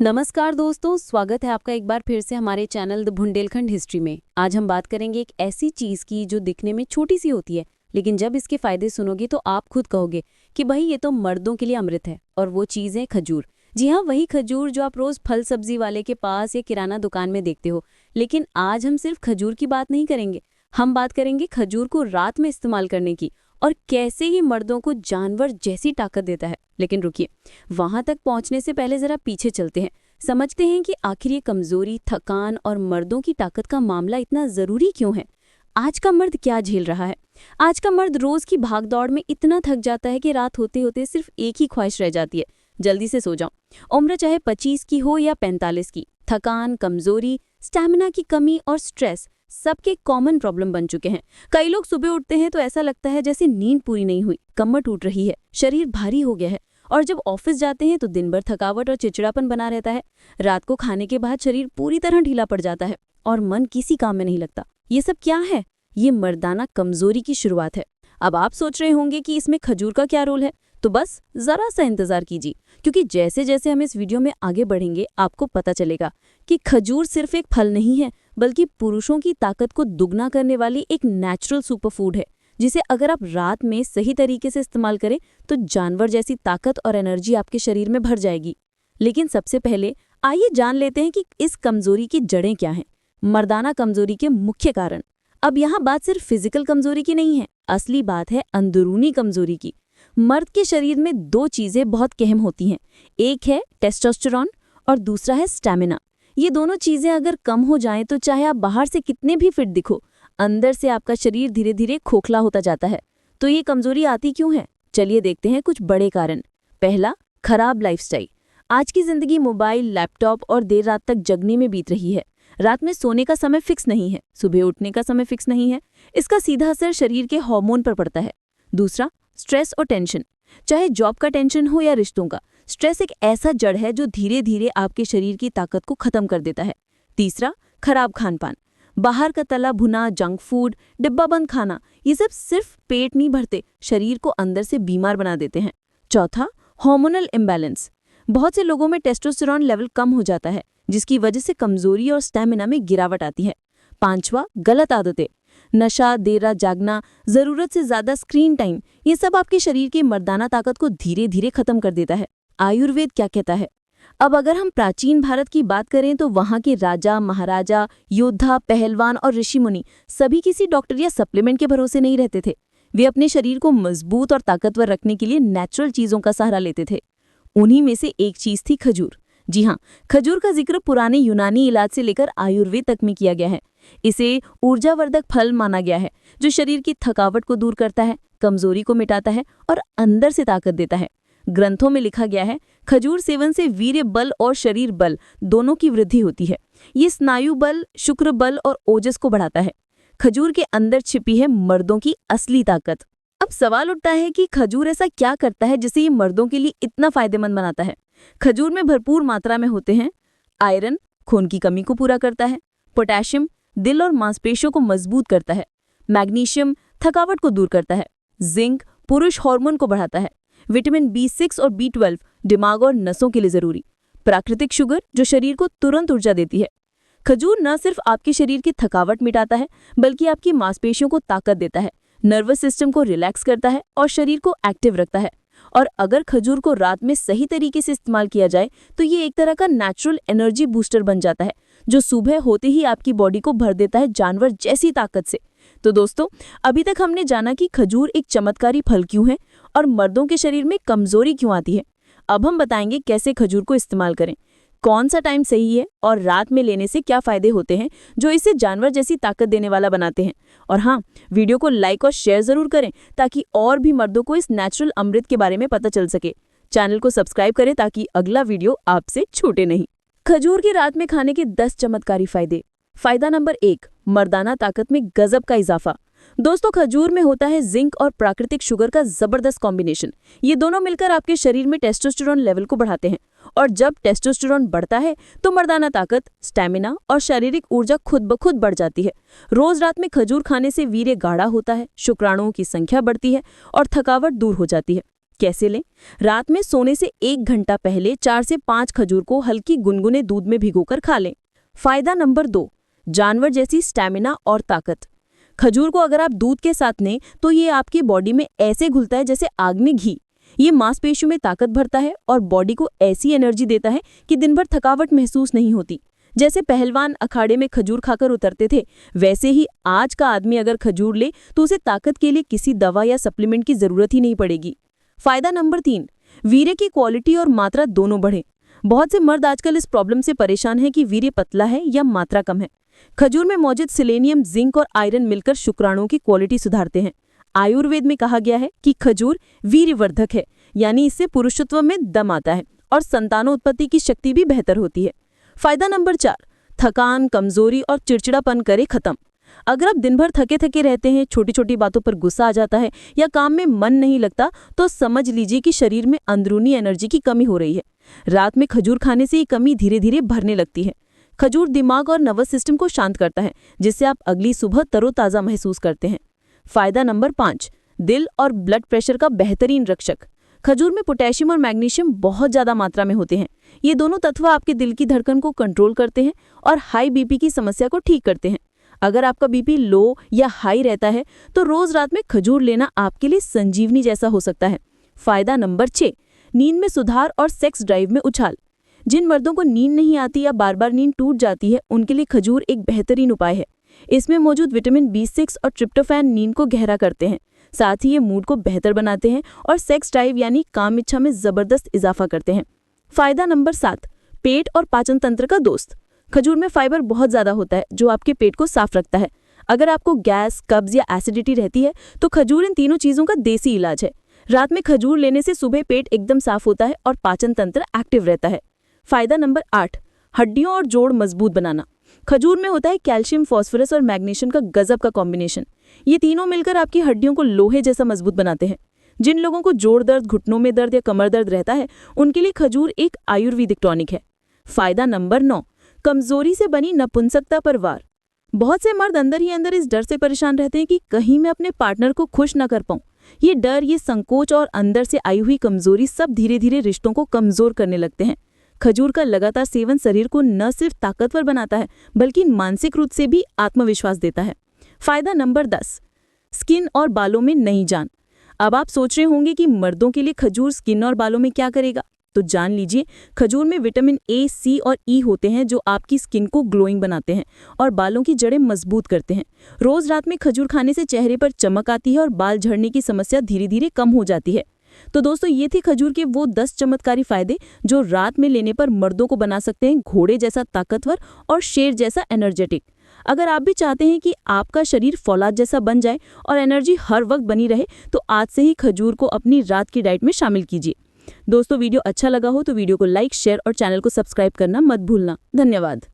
नमस्कार दोस्तों, स्वागत है आपका एक बार फिर से हमारे चैनल द बुंदेलखंड हिस्ट्री में। आज हम बात करेंगे एक ऐसी चीज की जो दिखने में छोटी सी होती है, लेकिन जब इसके फायदे सुनोगे तो आप खुद कहोगे कि भाई ये तो मर्दों के लिए अमृत है। और वो चीज है खजूर। जी हाँ, वही खजूर जो आप रोज फल सब्जी वाले के पास या किराना दुकान में देखते हो। लेकिन आज हम सिर्फ खजूर की बात नहीं करेंगे, हम बात करेंगे खजूर को रात में इस्तेमाल करने की और कैसे ये मर्दों को जानवर जैसी ताकत देता है। लेकिन रुकिए, वहां तक पहुंचने से पहले जरा पीछे चलते हैं, समझते हैं कि आखिर ये कमजोरी, थकान और मर्दों की ताकत का मामला इतना जरूरी क्यों है। आज का मर्द क्या झेल रहा है। आज का मर्द रोज की भागदौड़ में इतना थक जाता है कि रात होते होते सिर्फ एक ही ख्वाहिश रह जाती है, जल्दी से सो जाऊं। उम्र चाहे 25 की हो या 45 की, थकान, कमजोरी, स्टैमिना की कमी और स्ट्रेस सबके कॉमन प्रॉब्लम बन चुके हैं। कई लोग सुबह उठते हैं तो ऐसा लगता है जैसे नींद पूरी नहीं हुई, कमर टूट रही है, शरीर भारी हो गया है। और जब ऑफिस जाते हैं तो दिन भर थकावट और चिड़चिड़ापन बना रहता है। रात को खाने के बाद शरीर पूरी तरह ढीला पड़ जाता है और मन किसी काम में नहीं लगता। ये सब क्या है? ये मर्दाना कमजोरी की शुरुआत है। अब आप सोच रहे होंगे कि इसमें खजूर का क्या रोल है, तो बस जरा सा इंतजार कीजिए, क्योंकि जैसे जैसे हम इस वीडियो में आगे बढ़ेंगे आपको पता चलेगा कि खजूर सिर्फ एक फल नहीं है, बल्कि पुरुषों की ताकत को दुगना करने वाली एक नेचुरल सुपरफूड है, जिसे अगर आप रात में सही तरीके से इस्तेमाल करें तो जानवर जैसी ताकत और एनर्जी आपके शरीर में भर जाएगी। लेकिन सबसे पहले आइए जान लेते हैं कि इस कमजोरी की जड़ें क्या हैं, मर्दाना कमजोरी के मुख्य कारण। अब यहाँ बात सिर्फ फिजिकल कमजोरी की नहीं है, असली बात है अंदरूनी कमजोरी की। मर्द के शरीर में दो चीजें बहुत अहम होती हैं, एक है टेस्टोस्टेरोन और दूसरा है स्टैमिना। ये दोनों चीजें अगर कम हो जाएं तो चाहे आप बाहर से कितने भी फिट दिखो, अंदर से आपका शरीर धीरे धीरे खोखला होता जाता है। तो ये कमजोरी आती क्यों है? चलिए देखते हैं कुछ बड़े कारण। पहला, खराब लाइफस्टाइल। आज की जिंदगी मोबाइल, लैपटॉप और देर रात तक जगने में बीत रही है। रात में सोने का समय फिक्स नहीं है, सुबह उठने का समय फिक्स नहीं है। इसका सीधा असर शरीर के हार्मोन पर पड़ता है। दूसरा, स्ट्रेस और टेंशन। चाहे जॉब का टेंशन हो या रिश्तों का, स्ट्रेस एक ऐसा जड़ है जो धीरे धीरे आपके शरीर की ताकत को खत्म कर देता है। तीसरा, खराब खान पान। बाहर का तला भुना, जंक फूड, डिब्बाबंद खाना, ये सब सिर्फ पेट नहीं भरते, शरीर को अंदर से बीमार बना देते हैं। चौथा, हार्मोनल इम्बैलेंस। बहुत से लोगों में टेस्टोस्टेरोन लेवल कम हो जाता है, जिसकी वजह से कमजोरी और स्टैमिना में गिरावट आती है। पांचवा, गलत आदतें। नशा, देर रात जागना, जरूरत से ज्यादा स्क्रीन टाइम, ये सब आपके शरीर की मर्दाना ताकत को धीरे धीरे खत्म कर देता है। आयुर्वेद क्या कहता है? अब अगर हम प्राचीन भारत की बात करें तो वहां के राजा, महाराजा, योद्धा, पहलवान और ऋषि मुनि सभी किसी डॉक्टर या सप्लीमेंट के भरोसे नहीं रहते थे। वे अपने शरीर को मजबूत और ताकतवर रखने के लिए नेचुरल चीजों का सहारा लेते थे। उन्हीं में से एक चीज थी खजूर। जी हाँ, खजूर का जिक्र पुराने यूनानी इलाज से लेकर आयुर्वेद तक में किया गया है। इसे ऊर्जावर्धक फल माना गया है, जो शरीर की थकावट को दूर करता है, कमजोरी को मिटाता है और अंदर से ताकत देता है। ग्रंथों में लिखा गया है, खजूर सेवन से वीर्य बल और शरीर बल दोनों की वृद्धि होती है। ये स्नायु बल, शुक्र बल और ओजस को बढ़ाता है। खजूर के अंदर छिपी है मर्दों की असली ताकत। अब सवाल उठता है कि खजूर ऐसा क्या करता है जिसे ये मर्दों के लिए इतना फायदेमंद बनाता है। खजूर में भरपूर मात्रा में होते हैं आयरन, खून की कमी को पूरा करता है। पोटेशियम, दिल और मांसपेशियों को मजबूत करता है। मैग्नीशियम, थकावट को दूर करता है। जिंक, पुरुष हार्मोन को बढ़ाता है। विटामिन B6 और B12, दिमाग और नसों के लिए जरूरी। प्राकृतिक शुगर, जो शरीर को तुरंत ऊर्जा देती है। खजूर न सिर्फ आपके शरीर की थकावट मिटाता है, बल्कि आपकी मांसपेशियों को ताकत देता है, नर्वस सिस्टम को रिलैक्स करता है और शरीर को एक्टिव रखता है। और अगर खजूर को रात में सही तरीके से इस्तेमाल किया जाए तो ये एक तरह का नेचुरल एनर्जी बूस्टर बन जाता है, जो सुबह होते ही आपकी बॉडी को भर देता है जानवर जैसी ताकत से। तो दोस्तों, अभी तक हमने जाना कि खजूर एक चमत्कारी फल क्यों है और मर्दों के शरीर में कमजोरी क्यों आती है। अब हम बताएंगे कैसे खजूर को इस्तेमाल करें, कौन सा टाइम सही है और रात में लेने से क्या फायदे होते हैं जो इसे जानवर जैसी ताकत देने वाला बनाते हैं। और हाँ, वीडियो को लाइक और शेयर जरूर करें ताकि और भी मर्दों को इस नेचुरल अमृत के बारे में पता चल सके। चैनल को सब्सक्राइब करें ताकि अगला वीडियो आपसे छूटे नहीं। खजूर की रात में खाने के 10 चमत्कारी फायदे। फायदा नंबर 1, मर्दाना ताकत में गजब का इजाफा। दोस्तों, खजूर में होता है जिंक और प्राकृतिक शुगर का जबरदस्त कॉम्बिनेशन। ये दोनों मिलकर आपके शरीर में टेस्टोस्टेरोन लेवल को बढ़ाते हैं और जब टेस्टोस्टेरोन बढ़ता है तो मर्दाना ताकत, स्टैमिना और शारीरिक ऊर्जा खुद ब खुद बढ़ जाती है। रोज रात में खजूर खाने से वीर्य गाढ़ा होता है, शुक्राणुओं की संख्या बढ़ती है और थकावट दूर हो जाती है। कैसे लें? रात में सोने से 1 घंटा पहले 4 से 5 खजूर को हल्की गुनगुने दूध में भिगोकर खा लें। फायदा नंबर 2, जानवर जैसी स्टैमिना और ताकत। खजूर को अगर आप दूध के साथ लें तो ये आपकी बॉडी में ऐसे घुलता है जैसे आग में घी। ये मांसपेशियों में ताकत भरता है और बॉडी को ऐसी एनर्जी देता है कि दिन भर थकावट महसूस नहीं होती। जैसे पहलवान अखाड़े में खजूर खाकर उतरते थे, वैसे ही आज का आदमी अगर खजूर ले तो उसे ताकत के लिए किसी दवा या सप्लीमेंट की जरूरत ही नहीं पड़ेगी। फायदा नंबर 3, वीर्य की क्वालिटी और मात्रा दोनों बढ़े। बहुत से मर्द आजकल इस प्रॉब्लम से परेशान हैं कि वीर्य पतला है या मात्रा कम है। खजूर में मौजूद सेलेनियम, जिंक और आयरन मिलकर शुक्राणुओं की क्वालिटी सुधारते हैं। आयुर्वेद में कहा गया है कि खजूर वीर्यवर्धक है, यानी इससे पुरुषत्व में दम आता है और संतानोत्पत्ति की शक्ति भी बेहतर होती है। फायदा नंबर 4, थकान, कमजोरी और चिड़चिड़ापन करे खत्म। अगर आप दिन भर थके थके रहते हैं, छोटी छोटी बातों पर गुस्सा आ जाता है या काम में मन नहीं लगता, तो समझ लीजिए कि शरीर में अंदरूनी एनर्जी की कमी हो रही है। रात में खजूर खाने से ये कमी धीरे धीरे भरने लगती है। खजूर दिमाग और नर्वस सिस्टम को शांत करता है, जिससे आप अगली सुबह तरोताज़ा महसूस करते हैं। फायदा नंबर 5, दिल और ब्लड प्रेशर का बेहतरीन रक्षक। खजूर में पोटेशियम और मैग्नीशियम बहुत ज़्यादा मात्रा में होते हैं। ये दोनों तत्व आपके दिल की धड़कन को कंट्रोल करते हैं और हाई बीपी की समस्या को ठीक करते हैं। अगर आपका बीपी लो या हाई रहता है तो रोज रात में खजूर लेना आपके लिए संजीवनी जैसा हो सकता है। फायदा नंबर 6, नींद में सुधार और सेक्स ड्राइव में उछाल। जिन मर्दों को नींद नहीं आती या बार बार नींद टूट जाती है, उनके लिए खजूर एक बेहतरीन उपाय है। इसमें मौजूद विटामिन B6 और ट्रिप्टोफैन नींद को गहरा करते हैं। साथ ही ये मूड को बेहतर बनाते हैं और सेक्स ड्राइव यानी काम इच्छा में जबरदस्त इजाफा करते हैं। फायदा नंबर 7, पेट और पाचन तंत्र का दोस्त। खजूर में फाइबर बहुत ज्यादा होता है, जो आपके पेट को साफ रखता है। अगर आपको गैस, कब्ज या एसिडिटी रहती है तो खजूर इन तीनों चीजों का देसी इलाज है। रात में खजूर लेने से सुबह पेट एकदम साफ होता है और पाचन तंत्र एक्टिव रहता है। फायदा नंबर 8, हड्डियों और जोड़ मजबूत बनाना। खजूर में होता है कैल्शियम, फास्फोरस और मैग्नीशियम का गजब का कॉम्बिनेशन। ये तीनों मिलकर आपकी हड्डियों को लोहे जैसा मजबूत बनाते हैं। जिन लोगों को जोड़ दर्द, घुटनों में दर्द या कमर दर्द रहता है, उनके लिए खजूर एक आयुर्वेदिक टॉनिक है। फायदा नंबर 9, कमजोरी से बनी नपुंसकता पर वार। बहुत से मर्द अंदर ही अंदर इस डर से परेशान रहते हैं कि कहीं मैं अपने पार्टनर को खुश न कर पाऊं। ये डर, ये संकोच और अंदर से आई हुई कमजोरी सब धीरे धीरे रिश्तों को कमजोर करने लगते हैं। खजूर का लगातार सेवन शरीर को न सिर्फ ताकतवर बनाता है, बल्कि मानसिक रूप से भी आत्मविश्वास देता है। फायदा नंबर 10, स्किन और बालों में नई जान। अब आप सोच रहे होंगे कि मर्दों के लिए खजूर स्किन और बालों में क्या करेगा, तो जान लीजिए, खजूर में विटामिन A, C और E होते हैं, जो आपकी स्किन को ग्लोइंग बनाते हैं और बालों की जड़ें मजबूत करते हैं। रोज रात में खजूर खाने से चेहरे पर चमक आती है और बाल झड़ने की समस्या धीरे धीरे कम हो जाती है। तो दोस्तों, ये थी खजूर के वो 10 चमत्कारी फायदे जो रात में लेने पर मर्दों को बना सकते हैं घोड़े जैसा ताकतवर और शेर जैसा एनर्जेटिक। अगर आप भी चाहते हैं कि आपका शरीर फौलाद जैसा बन जाए और एनर्जी हर वक्त बनी रहे, तो आज से ही खजूर को अपनी रात की डाइट में शामिल कीजिए। दोस्तों, वीडियो अच्छा लगा हो तो वीडियो को लाइक, शेयर और चैनल को सब्सक्राइब करना मत भूलना। धन्यवाद।